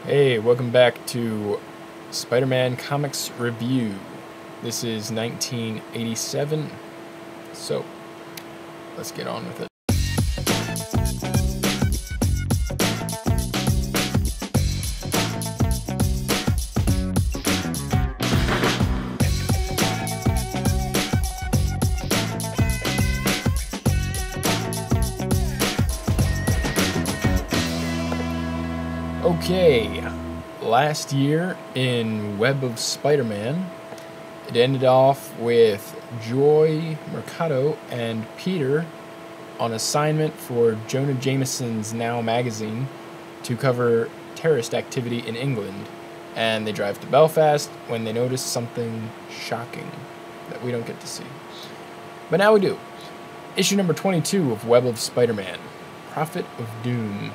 Hey, welcome back to Spider-Man Comics Review. This is 1987, so let's get on with it. Okay, last year in Web of Spider-Man, it ended off with Joy Mercado and Peter on assignment for Jonah Jameson's Now magazine to cover terrorist activity in England, and they drive to Belfast when they notice something shocking that we don't get to see. But now we do. Issue number 22 of Web of Spider-Man, Prophet of Doom.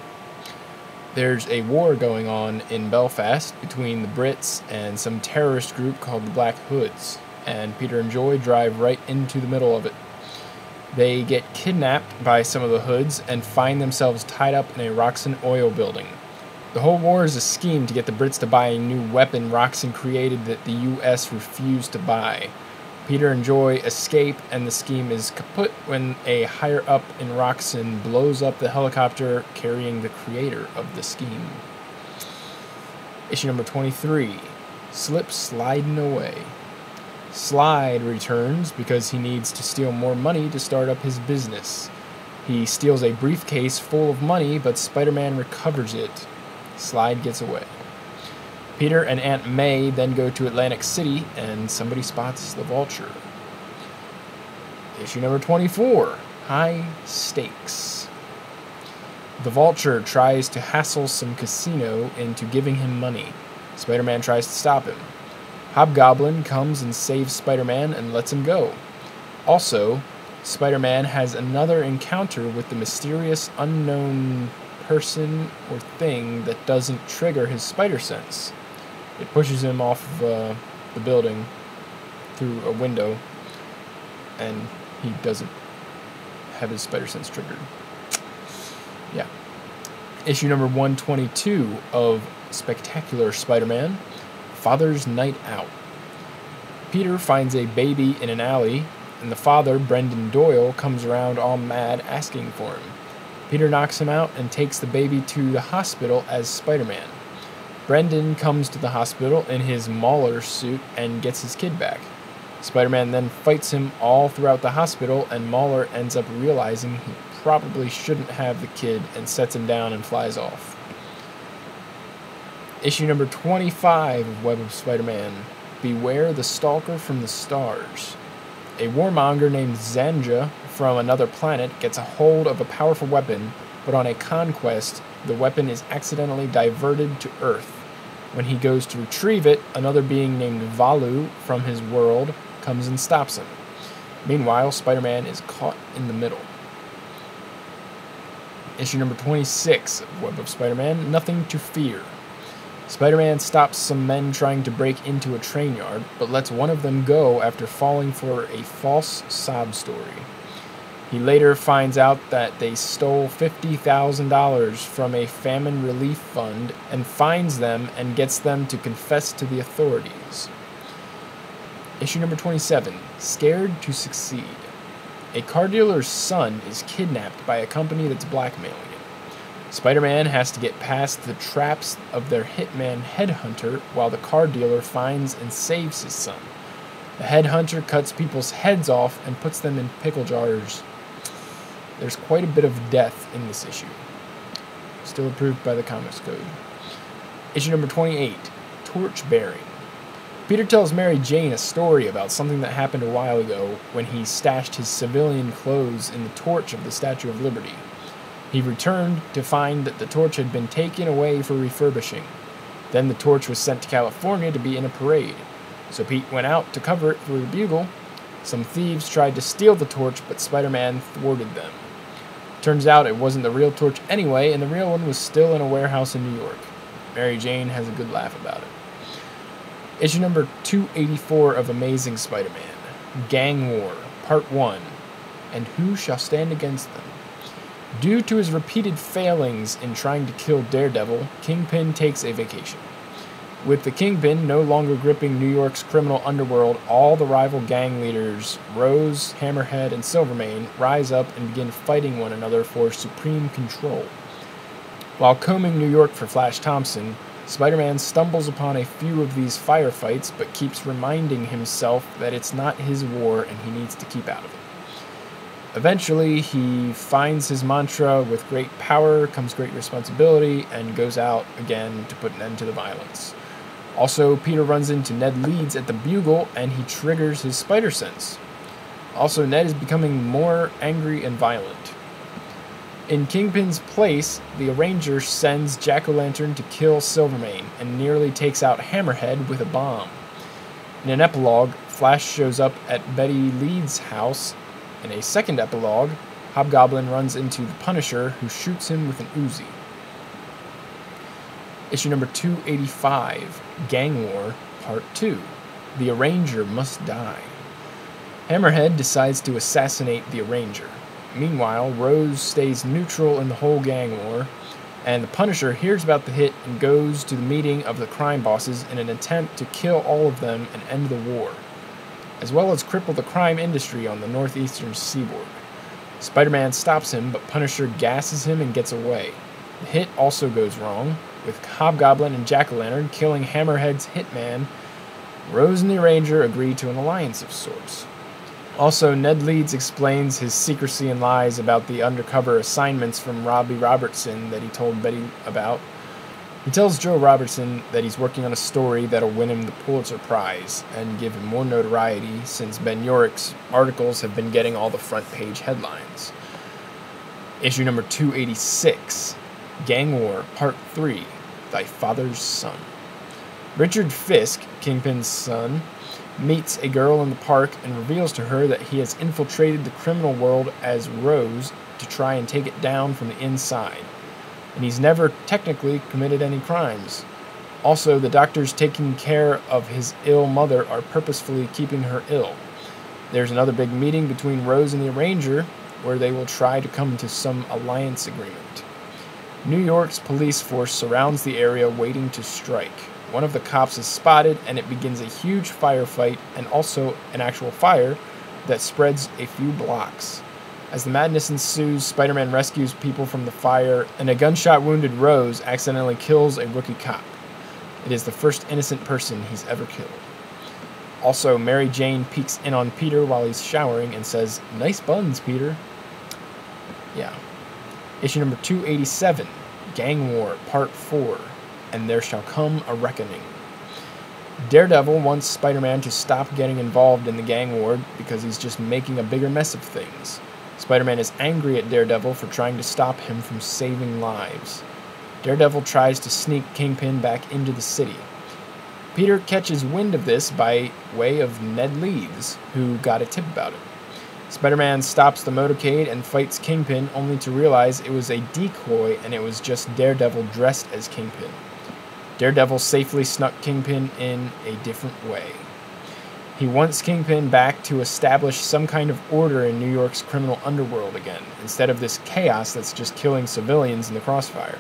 There's a war going on in Belfast between the Brits and some terrorist group called the Black Hoods, and Peter and Joy drive right into the middle of it. They get kidnapped by some of the Hoods and find themselves tied up in a Roxxon oil building. The whole war is a scheme to get the Brits to buy a new weapon Roxxon created that the US refused to buy. Peter and Joy escape, and the scheme is kaput when a higher-up in Roxxon blows up the helicopter carrying the creator of the scheme. Issue number 23, Slip Sliding Away. Slide returns because he needs to steal more money to start up his business. He steals a briefcase full of money, but Spider-Man recovers it. Slide gets away. Peter and Aunt May then go to Atlantic City, and somebody spots the Vulture. Issue number 24, High Stakes. The Vulture tries to hassle some casino into giving him money. Spider-Man tries to stop him. Hobgoblin comes and saves Spider-Man and lets him go. Also, Spider-Man has another encounter with the mysterious unknown person or thing that doesn't trigger his spider sense. It pushes him off of the building through a window, and he doesn't have his spider sense triggered. Yeah. Issue number 122 of Spectacular Spider-Man, Father's Night Out. Peter finds a baby in an alley, and the father, Brendan Doyle, comes around all mad asking for him. Peter knocks him out and takes the baby to the hospital as Spider-Man. Brendan comes to the hospital in his Mauler suit and gets his kid back. Spider-Man then fights him all throughout the hospital, and Mauler ends up realizing he probably shouldn't have the kid and sets him down and flies off. Issue number 25 of Web of Spider-Man, Beware the Stalker from the Stars. A warmonger named Zanja from another planet gets a hold of a powerful weapon, but on a conquest, the weapon is accidentally diverted to Earth. When he goes to retrieve it, another being named Valu from his world comes and stops him. Meanwhile, Spider-Man is caught in the middle. Issue number 26 of Web of Spider-Man, Nothing to Fear. Spider-Man stops some men trying to break into a train yard, but lets one of them go after falling for a false sob story. He later finds out that they stole $50,000 from a famine relief fund and finds them and gets them to confess to the authorities. Issue number 27, Scared to Succeed. A car dealer's son is kidnapped by a company that's blackmailing him. Spider-Man has to get past the traps of their hitman headhunter while the car dealer finds and saves his son. The headhunter cuts people's heads off and puts them in pickle jars. There's quite a bit of death in this issue. Still approved by the Comics Code. Issue number 28, Torch Bearing. Peter tells Mary Jane a story about something that happened a while ago when he stashed his civilian clothes in the torch of the Statue of Liberty. He returned to find that the torch had been taken away for refurbishing. Then the torch was sent to California to be in a parade. So Pete went out to cover it for the Bugle. Some thieves tried to steal the torch, but Spider-Man thwarted them. Turns out it wasn't the real torch anyway, and the real one was still in a warehouse in New York. Mary Jane has a good laugh about it. Issue number 284 of Amazing Spider-Man, Gang War, Part 1, and Who Shall Stand Against Them? Due to his repeated failings in trying to kill Daredevil, Kingpin takes a vacation. With the Kingpin no longer gripping New York's criminal underworld, all the rival gang leaders, Rose, Hammerhead, and Silvermane, rise up and begin fighting one another for supreme control. While combing New York for Flash Thompson, Spider-Man stumbles upon a few of these firefights but keeps reminding himself that it's not his war and he needs to keep out of it. Eventually, he finds his mantra: with great power comes great responsibility, and goes out again to put an end to the violence. Also, Peter runs into Ned Leeds at the Bugle, and he triggers his spider sense. Also, Ned is becoming more angry and violent. In Kingpin's place, the Arranger sends Jack-O-Lantern to kill Silvermane, and nearly takes out Hammerhead with a bomb. In an epilogue, Flash shows up at Betty Leeds' house. In a second epilogue, Hobgoblin runs into the Punisher, who shoots him with an Uzi. Issue number 285, Gang War, Part 2. The Arranger Must Die. Hammerhead decides to assassinate the Arranger. Meanwhile, Rose stays neutral in the whole gang war, and the Punisher hears about the hit and goes to the meeting of the crime bosses in an attempt to kill all of them and end the war, as well as cripple the crime industry on the northeastern seaboard. Spider-Man stops him, but Punisher gasses him and gets away. The hit also goes wrong, with Hobgoblin and Jack-O-Lantern killing Hammerhead's hitman. Rose and the Arranger agree to an alliance of sorts. Also, Ned Leeds explains his secrecy and lies about the undercover assignments from Robbie Robertson that he told Betty about. He tells Joe Robertson that he's working on a story that'll win him the Pulitzer Prize and give him more notoriety, since Ben Urich's articles have been getting all the front page headlines. Issue number 286, Gang War, Part 3, Thy Father's Son. Richard Fisk, Kingpin's son, meets a girl in the park and reveals to her that he has infiltrated the criminal world as Rose to try and take it down from the inside. And he's never technically committed any crimes. Also, the doctors taking care of his ill mother are purposefully keeping her ill. There's another big meeting between Rose and the Arranger, where they will try to come to some alliance agreement. New York's police force surrounds the area waiting to strike. One of the cops is spotted, and it begins a huge firefight, and also an actual fire that spreads a few blocks. As the madness ensues, Spider-Man rescues people from the fire, and a gunshot-wounded Rose accidentally kills a rookie cop. It is the first innocent person he's ever killed. Also, Mary Jane peeks in on Peter while he's showering and says, "Nice buns, Peter." Yeah. Issue number 287, Gang War, Part 4, And There Shall Come a Reckoning. Daredevil wants Spider-Man to stop getting involved in the gang war because he's just making a bigger mess of things. Spider-Man is angry at Daredevil for trying to stop him from saving lives. Daredevil tries to sneak Kingpin back into the city. Peter catches wind of this by way of Ned Leeds, who got a tip about it. Spider-Man stops the motorcade and fights Kingpin, only to realize it was a decoy and it was just Daredevil dressed as Kingpin. Daredevil safely snuck Kingpin in a different way. He wants Kingpin back to establish some kind of order in New York's criminal underworld again, instead of this chaos that's just killing civilians in the crossfire.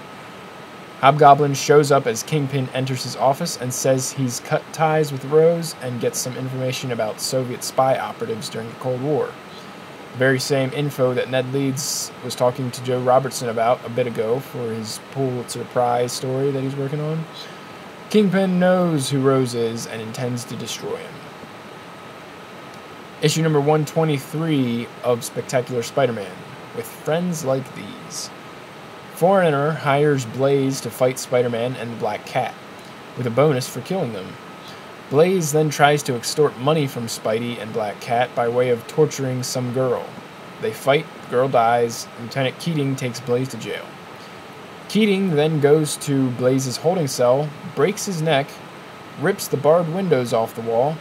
Hobgoblin shows up as Kingpin enters his office and says he's cut ties with Rose and gets some information about Soviet spy operatives during the Cold War. The very same info that Ned Leeds was talking to Joe Robertson about a bit ago for his Pulitzer Prize story that he's working on. Kingpin knows who Rose is and intends to destroy him. Issue number 123 of Spectacular Spider-Man, With Friends Like These. Foreigner hires Blaze to fight Spider-Man and the Black Cat, with a bonus for killing them. Blaze then tries to extort money from Spidey and Black Cat by way of torturing some girl. They fight, the girl dies, Lieutenant Keating takes Blaze to jail. Keating then goes to Blaze's holding cell, breaks his neck, rips the barred windows off the wall,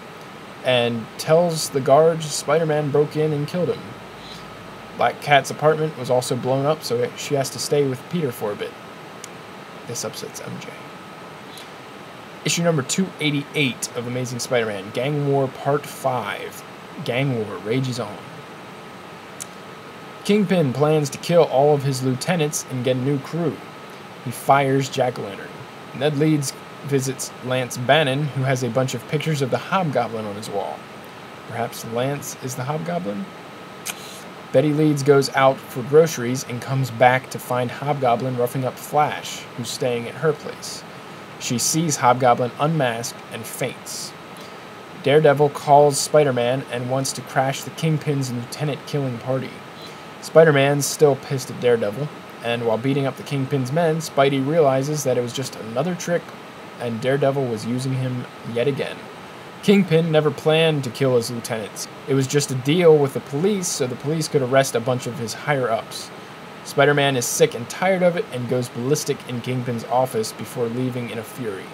and tells the guards Spider-Man broke in and killed him. Black Cat's apartment was also blown up, so she has to stay with Peter for a bit. This upsets MJ. Issue number 288 of Amazing Spider-Man, Gang War Part 5. Gang War rages on. Kingpin plans to kill all of his lieutenants and get a new crew. He fires Jack-o'-lantern. Ned Leeds visits Lance Bannon, who has a bunch of pictures of the Hobgoblin on his wall. Perhaps Lance is the Hobgoblin? Betty Leeds goes out for groceries and comes back to find Hobgoblin roughing up Flash, who's staying at her place. She sees Hobgoblin unmasked and faints. Daredevil calls Spider-Man and wants to crash the Kingpin's lieutenant-killing party. Spider-Man's still pissed at Daredevil, and while beating up the Kingpin's men, Spidey realizes that it was just another trick, and Daredevil was using him yet again. Kingpin never planned to kill his lieutenants. It was just a deal with the police so the police could arrest a bunch of his higher-ups. Spider-Man is sick and tired of it and goes ballistic in Kingpin's office before leaving in a fury.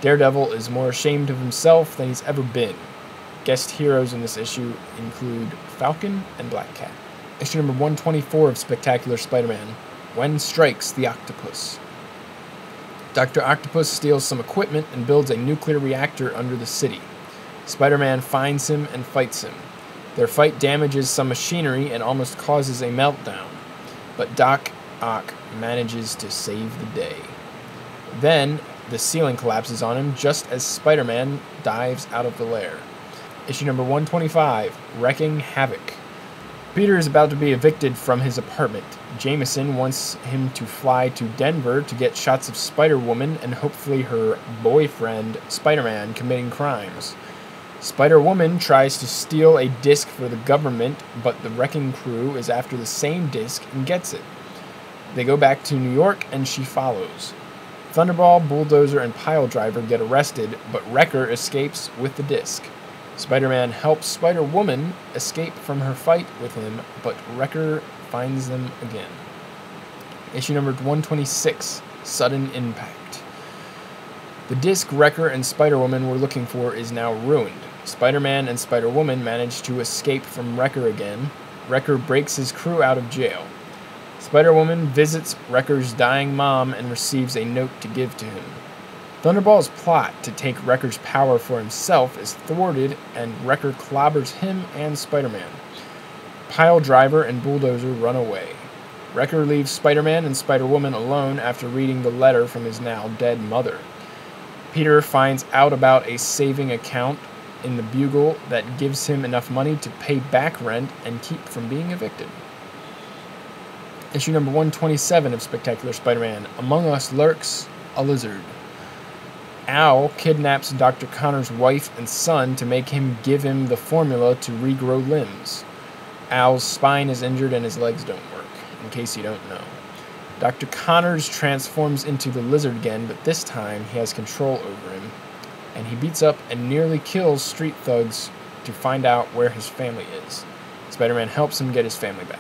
Daredevil is more ashamed of himself than he's ever been. Guest heroes in this issue include Falcon and Black Cat. Issue number 124 of Spectacular Spider-Man, When Strikes the Octopus. Dr. Octopus steals some equipment and builds a nuclear reactor under the city. Spider-Man finds him and fights him. Their fight damages some machinery and almost causes a meltdown, but Doc Ock manages to save the day. Then, the ceiling collapses on him just as Spider-Man dives out of the lair. Issue number 125, Wrecking Havoc. Peter is about to be evicted from his apartment. Jameson wants him to fly to Denver to get shots of Spider-Woman and hopefully her boyfriend, Spider-Man, committing crimes. Spider-Woman tries to steal a disc for the government, but the Wrecking Crew is after the same disc and gets it. They go back to New York and she follows. Thunderball, Bulldozer, and Piledriver get arrested, but Wrecker escapes with the disc. Spider-Man helps Spider-Woman escape from her fight with him, but Wrecker finds them again. Issue number 126, Sudden Impact. The disc Wrecker and Spider-Woman were looking for is now ruined. Spider-Man and Spider-Woman manage to escape from Wrecker again. Wrecker breaks his crew out of jail. Spider-Woman visits Wrecker's dying mom and receives a note to give to him. Thunderball's plot to take Wrecker's power for himself is thwarted, and Wrecker clobbers him and Spider-Man. Piledriver and Bulldozer run away. Wrecker leaves Spider-Man and Spider-Woman alone after reading the letter from his now dead mother. Peter finds out about a saving account in the Bugle that gives him enough money to pay back rent and keep from being evicted. Issue number 127 of Spectacular Spider-Man, Among Us Lurks a Lizard. Al kidnaps Dr. Connor's wife and son to make him give him the formula to regrow limbs. Al's spine is injured and his legs don't work, in case you don't know. Dr. Connors transforms into the lizard again, but this time he has control over him, and he beats up and nearly kills street thugs to find out where his family is. Spider-Man helps him get his family back.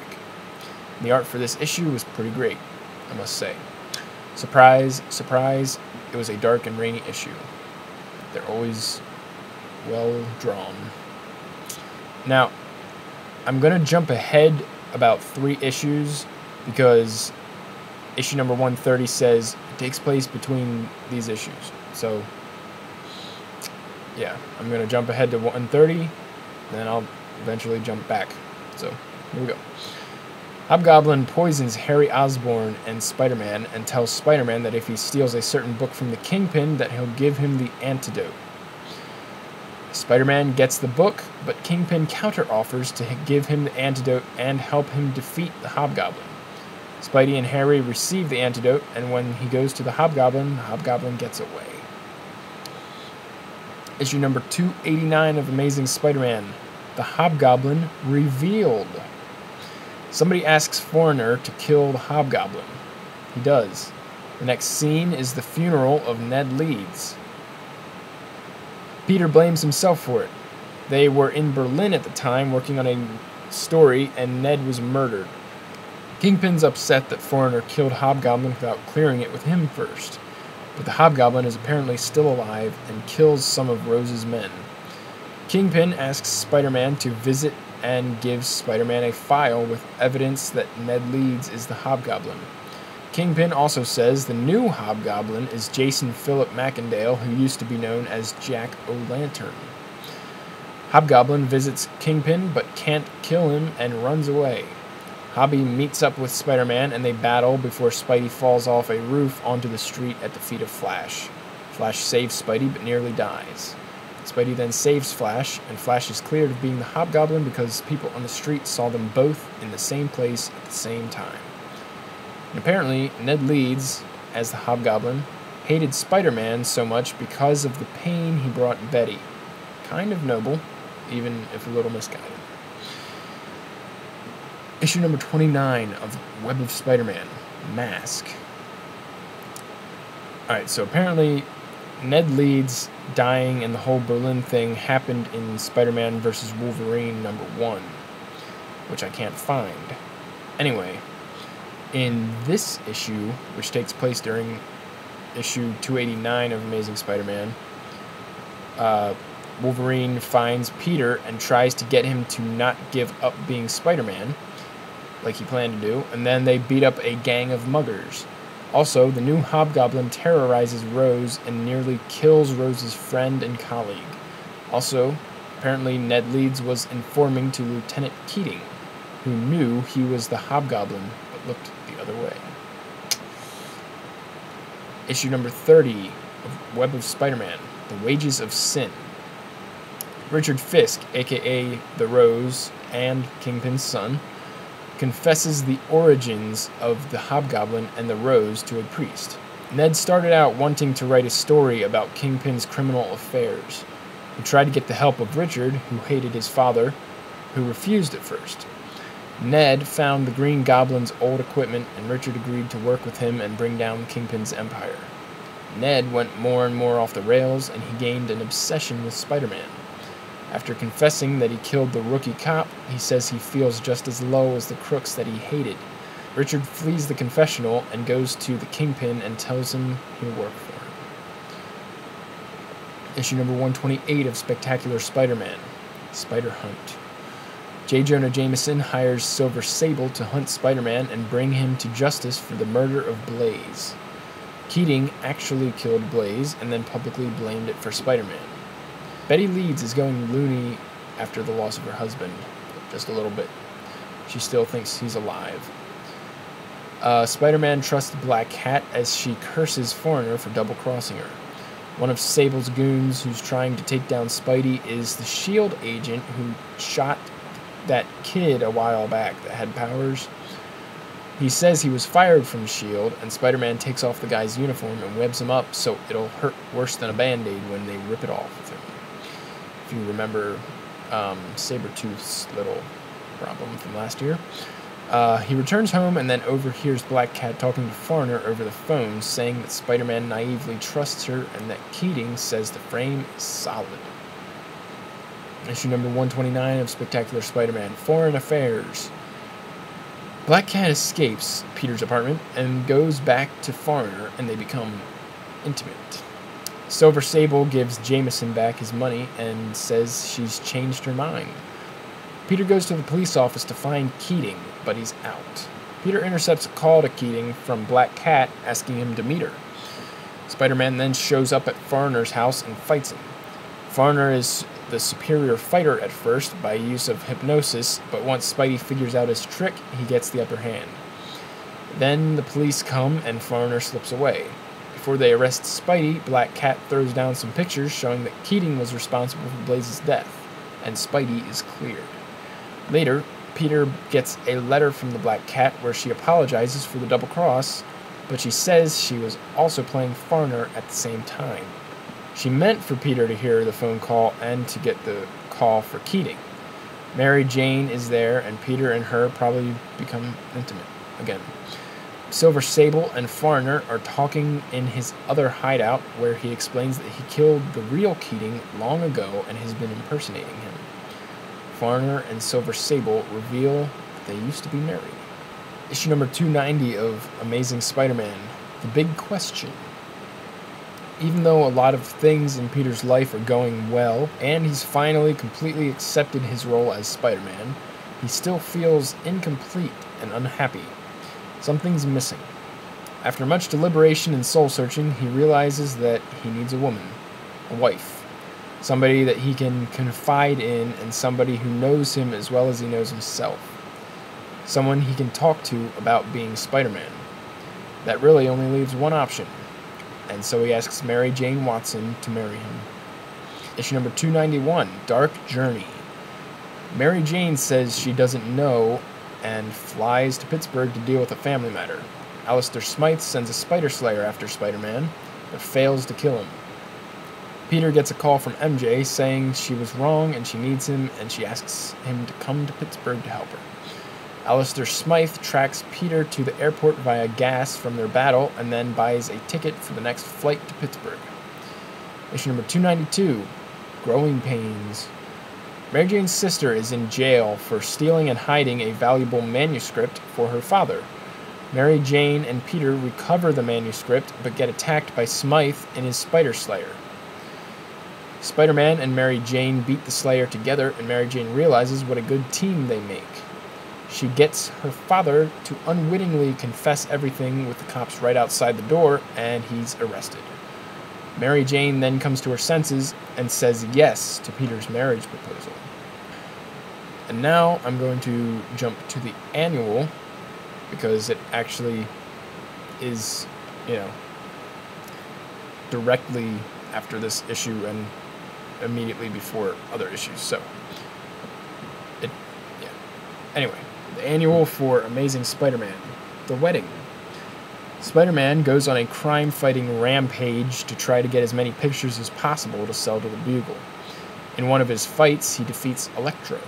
The art for this issue was pretty great, I must say. Surprise, surprise, it was a dark and rainy issue. They're always well drawn. Now, I'm going to jump ahead about 3 issues because issue number 130 says it takes place between these issues. So, yeah, I'm going to jump ahead to 130, then I'll eventually jump back. So, here we go. Hobgoblin poisons Harry Osborn and Spider-Man and tells Spider-Man that if he steals a certain book from the Kingpin, that he'll give him the antidote. Spider-Man gets the book, but Kingpin counter-offers to give him the antidote and help him defeat the Hobgoblin. Spidey and Harry receive the antidote, and when he goes to the Hobgoblin gets away. Issue number 289 of Amazing Spider-Man, The Hobgoblin Revealed. Somebody asks Foreigner to kill the Hobgoblin. He does. The next scene is the funeral of Ned Leeds. Peter blames himself for it. They were in Berlin at the time working on a story, and Ned was murdered. Kingpin's upset that Foreigner killed Hobgoblin without clearing it with him first, but the Hobgoblin is apparently still alive and kills some of Rose's men. Kingpin asks Spider-Man to visit and gives Spider-Man a file with evidence that Ned Leeds is the Hobgoblin. Kingpin also says the new Hobgoblin is Jason Philip Macendale, who used to be known as Jack-o'-lantern. Hobgoblin visits Kingpin but can't kill him and runs away. Hobby meets up with Spider-Man and they battle before Spidey falls off a roof onto the street at the feet of Flash. Flash saves Spidey but nearly dies. Spidey then saves Flash, and Flash is cleared of being the Hobgoblin because people on the street saw them both in the same place at the same time. And apparently, Ned Leeds, as the Hobgoblin, hated Spider-Man so much because of the pain he brought Betty. Kind of noble, even if a little misguided. Issue number 29 of Web of Spider-Man, Mask. Alright, so apparently Ned Leeds dying and the whole Berlin thing happened in Spider-Man vs. Wolverine number 1, which I can't find. Anyway, in this issue, which takes place during issue 289 of Amazing Spider-Man, Wolverine finds Peter and tries to get him to not give up being Spider-Man, like he planned to do, and then they beat up a gang of muggers. Also, the new Hobgoblin terrorizes Rose and nearly kills Rose's friend and colleague. Also, apparently Ned Leeds was informing to Lieutenant Keating, who knew he was the Hobgoblin but looked the other way. Issue number 30 of Web of Spider-Man, The Wages of Sin. Richard Fisk, aka The Rose and Kingpin's son, confesses the origins of the Hobgoblin and the Rose to a priest. Ned started out wanting to write a story about Kingpin's criminal affairs. He tried to get the help of Richard, who hated his father, who refused at first. Ned found the Green Goblin's old equipment, and Richard agreed to work with him and bring down Kingpin's empire. Ned went more and more off the rails, and he gained an obsession with Spider-Man. After confessing that he killed the rookie cop, he says he feels just as low as the crooks that he hated. Richard flees the confessional and goes to the Kingpin and tells him he'll work for him. Issue number 128 of Spectacular Spider-Man, Spider Hunt. J. Jonah Jameson hires Silver Sable to hunt Spider-Man and bring him to justice for the murder of Blaze. Keating actually killed Blaze and then publicly blamed it for Spider-Man. Betty Leeds is going loony after the loss of her husband, just a little bit. She still thinks he's alive. Spider-Man trusts Black Cat as she curses Foreigner for double-crossing her. One of Sable's goons who's trying to take down Spidey is the S.H.I.E.L.D. agent who shot that kid a while back that had powers. He says he was fired from S.H.I.E.L.D., and Spider-Man takes off the guy's uniform and webs him up so it'll hurt worse than a Band-Aid when they rip it off with him. If you remember Sabretooth's little problem from last year. He returns home and then overhears Black Cat talking to Foreigner over the phone, saying that Spider-Man naively trusts her and that Keating says the frame is solid. Issue number 129 of Spectacular Spider-Man, Foreign Affairs. Black Cat escapes Peter's apartment and goes back to Foreigner, and they become intimate. Silver Sable gives Jameson back his money and says she's changed her mind. Peter goes to the police office to find Keating, but he's out. Peter intercepts a call to Keating from Black Cat asking him to meet her. Spider-Man then shows up at Foreigner's house and fights him. Foreigner is the superior fighter at first by use of hypnosis, but once Spidey figures out his trick, he gets the upper hand. Then the police come and Foreigner slips away. Before they arrest Spidey, Black Cat throws down some pictures showing that Keating was responsible for Blaze's death, and Spidey is cleared. Later, Peter gets a letter from the Black Cat where she apologizes for the double cross, but she says she was also playing Foreigner at the same time. She meant for Peter to hear the phone call and to get the call for Keating. Mary Jane is there, and Peter and her probably become intimate again. Silver Sable and Foreigner are talking in his other hideout, where he explains that he killed the real Keating long ago and has been impersonating him. Foreigner and Silver Sable reveal that they used to be married. Issue number 290 of Amazing Spider-Man, The Big Question. Even though a lot of things in Peter's life are going well, and he's finally completely accepted his role as Spider-Man, he still feels incomplete and unhappy. Something's missing. After much deliberation and soul-searching, he realizes that he needs a woman, a wife, somebody that he can confide in and somebody who knows him as well as he knows himself. someone he can talk to about being Spider-Man. That really only leaves one option, and so he asks Mary Jane Watson to marry him. Issue number 291, Dark Journey. Mary Jane says she doesn't know and flies to Pittsburgh to deal with a family matter. Alistair Smythe sends a Spider Slayer after Spider-Man, but fails to kill him. Peter gets a call from MJ saying she was wrong and she needs him, and she asks him to come to Pittsburgh to help her. Alistair Smythe tracks Peter to the airport via gas from their battle and then buys a ticket for the next flight to Pittsburgh. Issue number 292, Growing Pains. Mary Jane's sister is in jail for stealing and hiding a valuable manuscript for her father. Mary Jane and Peter recover the manuscript but get attacked by Smythe in his Spider Slayer. Spider-Man and Mary Jane beat the Slayer together, and Mary Jane realizes what a good team they make. She gets her father to unwittingly confess everything with the cops right outside the door, and he's arrested. Mary Jane then comes to her senses and says yes to Peter's marriage proposal. And now I'm going to jump to the annual, because it actually is, directly after this issue and immediately before other issues. So, Anyway, the annual for Amazing Spider-Man, The Wedding. Spider-Man goes on a crime-fighting rampage to try to get as many pictures as possible to sell to the Bugle. In one of his fights, he defeats Electro.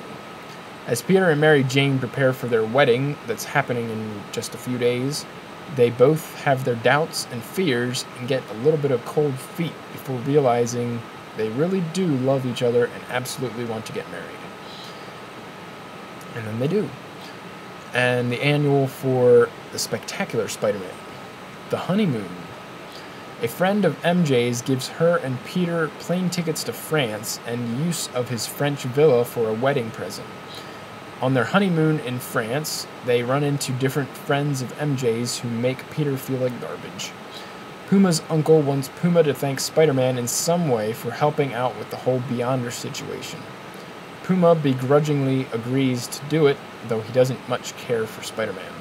As Peter and Mary Jane prepare for their wedding that's happening in just a few days, they both have their doubts and fears and get a little bit of cold feet before realizing they really do love each other and absolutely want to get married. And then they do. And the annual for The Spectacular Spider-Man, The Honeymoon. A friend of MJ's gives her and Peter plane tickets to France and use of his French villa for a wedding present. On their honeymoon in France, they run into different friends of MJ's who make Peter feel like garbage. Puma's uncle wants Puma to thank Spider-Man in some way for helping out with the whole Beyonder situation. Puma begrudgingly agrees to do it, though he doesn't much care for Spider-Man.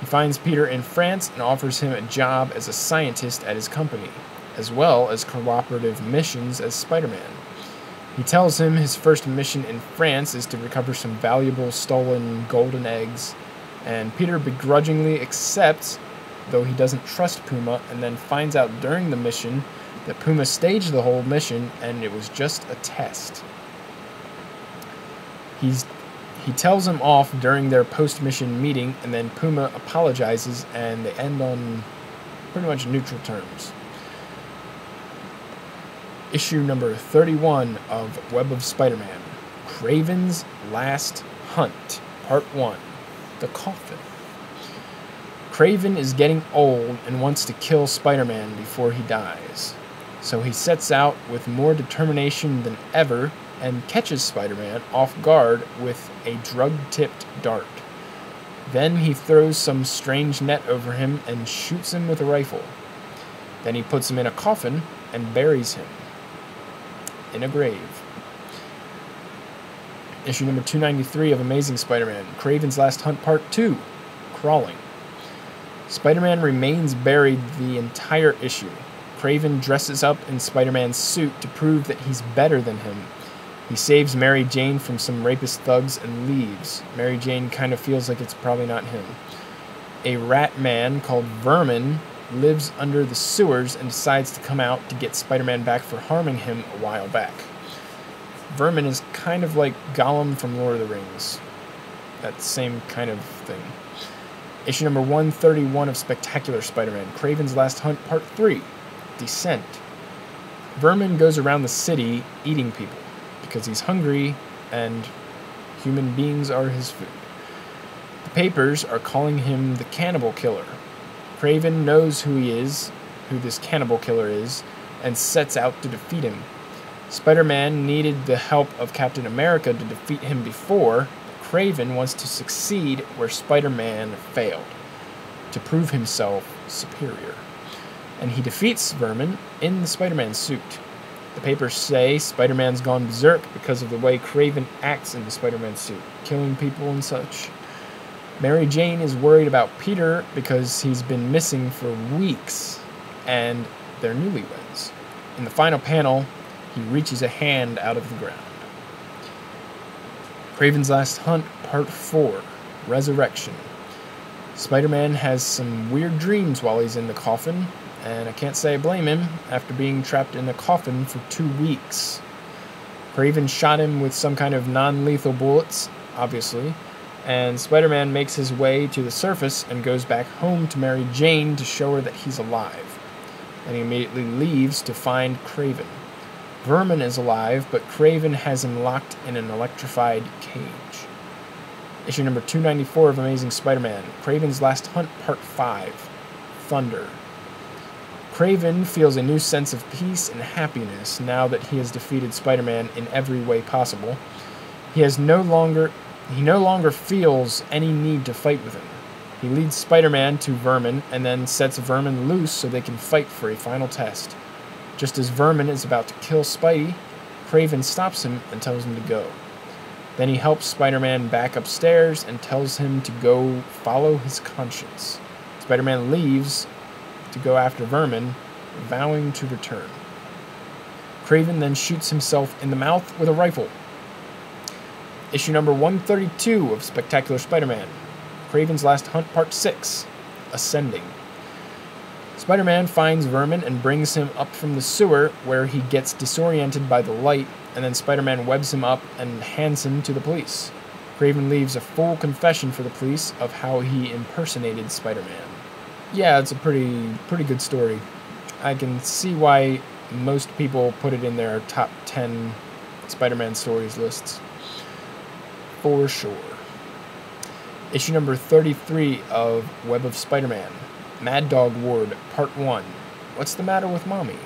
He finds Peter in France and offers him a job as a scientist at his company, as well as cooperative missions as Spider-Man. He tells him his first mission in France is to recover some valuable stolen golden eggs, and Peter begrudgingly accepts, though he doesn't trust Puma, and then finds out during the mission that Puma staged the whole mission and it was just a test. He tells him off during their post-mission meeting, and then Puma apologizes and they end on pretty much neutral terms. Issue number 31 of Web of Spider-Man, Kraven's Last Hunt, Part 1, The Coffin. Kraven is getting old and wants to kill Spider-Man before he dies. So he sets out with more determination than ever and catches Spider-Man off guard with a drug-tipped dart. Then he throws some strange net over him and shoots him with a rifle. Then he puts him in a coffin and buries him in a grave. Issue number 293 of Amazing Spider-Man, Kraven's Last Hunt Part 2, Crawling. Spider-Man remains buried the entire issue. Kraven dresses up in Spider-Man's suit to prove that he's better than him. He saves Mary Jane from some rapist thugs and leaves. Mary Jane kind of feels like it's probably not him. A rat man called Vermin lives under the sewers and decides to come out to get Spider-Man back for harming him a while back. Vermin is kind of like Gollum from Lord of the Rings. That same kind of thing. Issue number 131 of Spectacular Spider-Man, Kraven's Last Hunt Part 3, Descent. Vermin goes around the city eating people because he's hungry and human beings are his food. The papers are calling him the Cannibal Killer. Kraven knows who this Cannibal Killer is, and sets out to defeat him. Spider-Man needed the help of Captain America to defeat him before. Kraven wants to succeed where Spider-Man failed, to prove himself superior. And he defeats Vermin in the Spider-Man suit. The papers say Spider-Man's gone berserk because of the way Kraven acts in the Spider-Man suit, killing people and such. Mary Jane is worried about Peter because he's been missing for weeks, and they're newlyweds. In the final panel, he reaches a hand out of the ground. Kraven's Last Hunt, Part 4, Resurrection. Spider-Man has some weird dreams while he's in the coffin, and I can't say I blame him after being trapped in a coffin for 2 weeks. Kraven shot him with some kind of non-lethal bullets, obviously, and Spider-Man makes his way to the surface and goes back home to Mary Jane to show her that he's alive. Then he immediately leaves to find Kraven. Vermin is alive, but Kraven has him locked in an electrified cage. Issue number 294 of Amazing Spider-Man, Kraven's Last Hunt, Part 5, Thunder. Kraven feels a new sense of peace and happiness now that he has defeated Spider-Man in every way possible. He no longer feels any need to fight with him. He leads Spider-Man to Vermin and then sets Vermin loose so they can fight for a final test. Just as Vermin is about to kill Spidey, Kraven stops him and tells him to go. Then he helps Spider-Man back upstairs and tells him to go follow his conscience. Spider-Man leaves to go after Vermin, vowing to return. Kraven then shoots himself in the mouth with a rifle. Issue number 132 of Spectacular Spider-Man, Kraven's Last Hunt, Part 6, Ascending. Spider-Man finds Vermin and brings him up from the sewer, where he gets disoriented by the light, and then Spider-Man webs him up and hands him to the police. Kraven leaves a full confession for the police of how he impersonated Spider-Man. Yeah, it's a pretty good story. I can see why most people put it in their top 10 Spider-Man stories lists. For sure. Issue number 33 of Web of Spider-Man, Mad Dog Ward, Part 1. What's the matter with Mommy?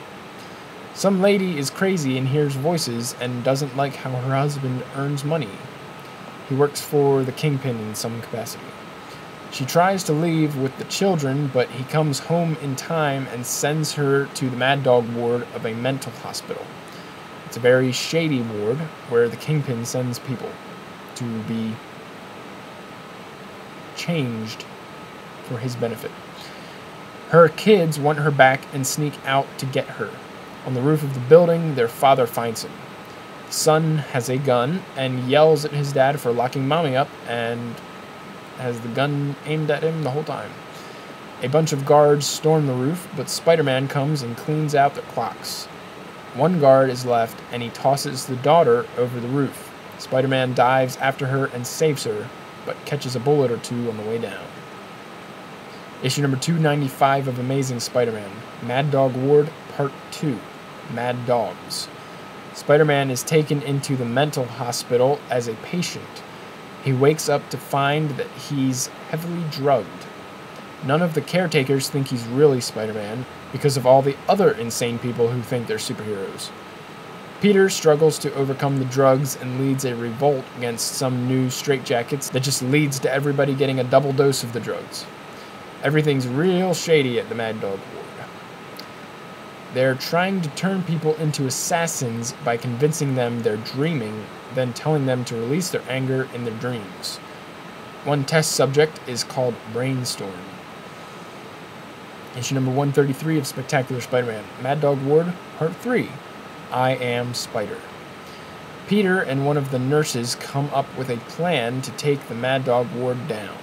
Some lady is crazy and hears voices and doesn't like how her husband earns money. He works for the Kingpin in some capacity. She tries to leave with the children, but he comes home in time and sends her to the Mad Dog Ward of a mental hospital. It's a very shady ward where the Kingpin sends people to be changed for his benefit. Her kids want her back and sneak out to get her. On the roof of the building, their father finds him. The son has a gun and yells at his dad for locking Mommy up and has the gun aimed at him the whole time. A bunch of guards storm the roof, but Spider-Man comes and cleans out the clocks. One guard is left, and he tosses the daughter over the roof. Spider-Man dives after her and saves her, but catches a bullet or two on the way down. Issue number 295 of Amazing Spider-Man, Mad Dog Ward, Part 2, Mad Dogs. Spider-Man is taken into the mental hospital as a patient. He wakes up to find that he's heavily drugged. None of the caretakers think he's really Spider-Man because of all the other insane people who think they're superheroes. Peter struggles to overcome the drugs and leads a revolt against some new straitjackets that just leads to everybody getting a double dose of the drugs. Everything's real shady at the Mad Dog Ward. They're trying to turn people into assassins by convincing them they're dreaming, then telling them to release their anger in their dreams. One test subject is called Brainstorm. Issue number 133 of Spectacular Spider-Man, Mad Dog Ward, Part 3, I Am Spider. Peter and one of the nurses come up with a plan to take the Mad Dog Ward down.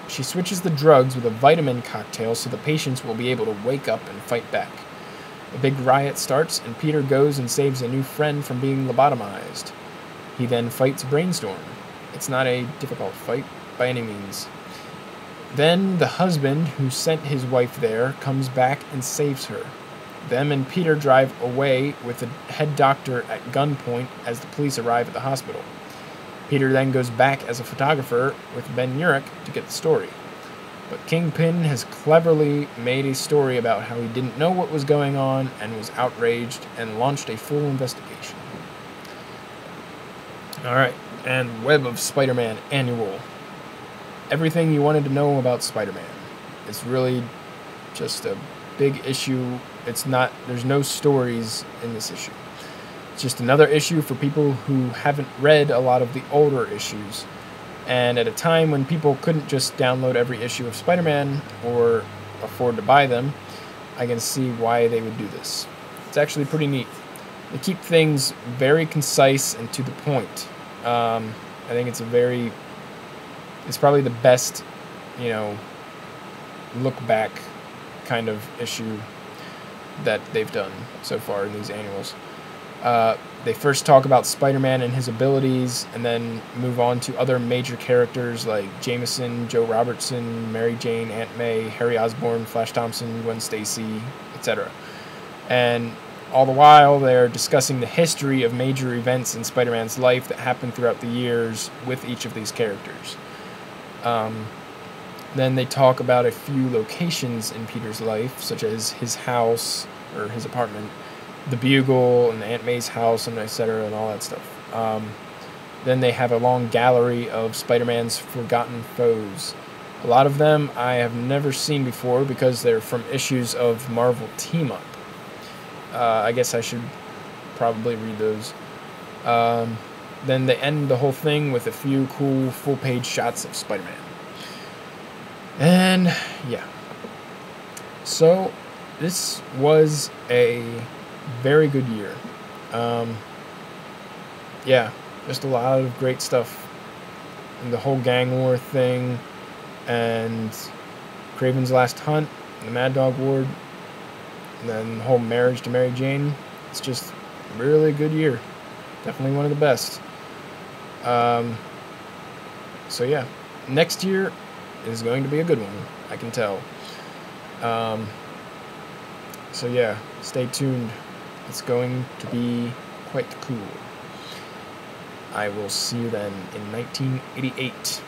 She switches the drugs with a vitamin cocktail so the patients will be able to wake up and fight back. A big riot starts, and Peter goes and saves a new friend from being lobotomized. He then fights Brainstorm. It's not a difficult fight by any means. Then the husband who sent his wife there comes back and saves her. Them and Peter drive away with the head doctor at gunpoint as the police arrive at the hospital. Peter then goes back as a photographer with Ben Urich to get the story. But Kingpin has cleverly made a story about how he didn't know what was going on and was outraged and launched a full investigation. Alright, and Web of Spider-Man Annual. Everything you wanted to know about Spider-Man. It's really just a big issue. There's no stories in this issue. It's just another issue for people who haven't read a lot of the older issues. And at a time when people couldn't just download every issue of Spider-Man or afford to buy them, I can see why they would do this. It's actually pretty neat. They keep things very concise and to the point. I think it's probably the best, look back kind of issue that they've done so far in these annuals. They first talk about Spider-Man and his abilities, and then move on to other major characters like Jameson, Joe Robertson, Mary Jane, Aunt May, Harry Osborn, Flash Thompson, Gwen Stacy, etc. And all the while, they're discussing the history of major events in Spider-Man's life that happened throughout the years with each of these characters. Then they talk about a few locations in Peter's life, such as his house, or his apartment, the Bugle, and Aunt May's house, and etc., and all that stuff. Then they have a long gallery of Spider-Man's forgotten foes. A lot of them I have never seen before because they're from issues of Marvel Team Up. I guess I should probably read those. Then they end the whole thing with a few cool full-page shots of Spider-Man. And, yeah. So, this was a very good year. Yeah, just a lot of great stuff. And the whole gang war thing, and Kraven's Last Hunt, the Mad Dog Ward, and then the whole marriage to Mary Jane. It's just a really good year. Definitely one of the best. So yeah, next year is going to be a good one, I can tell. So yeah, stay tuned. It's going to be quite cool. I will see you then in 1988.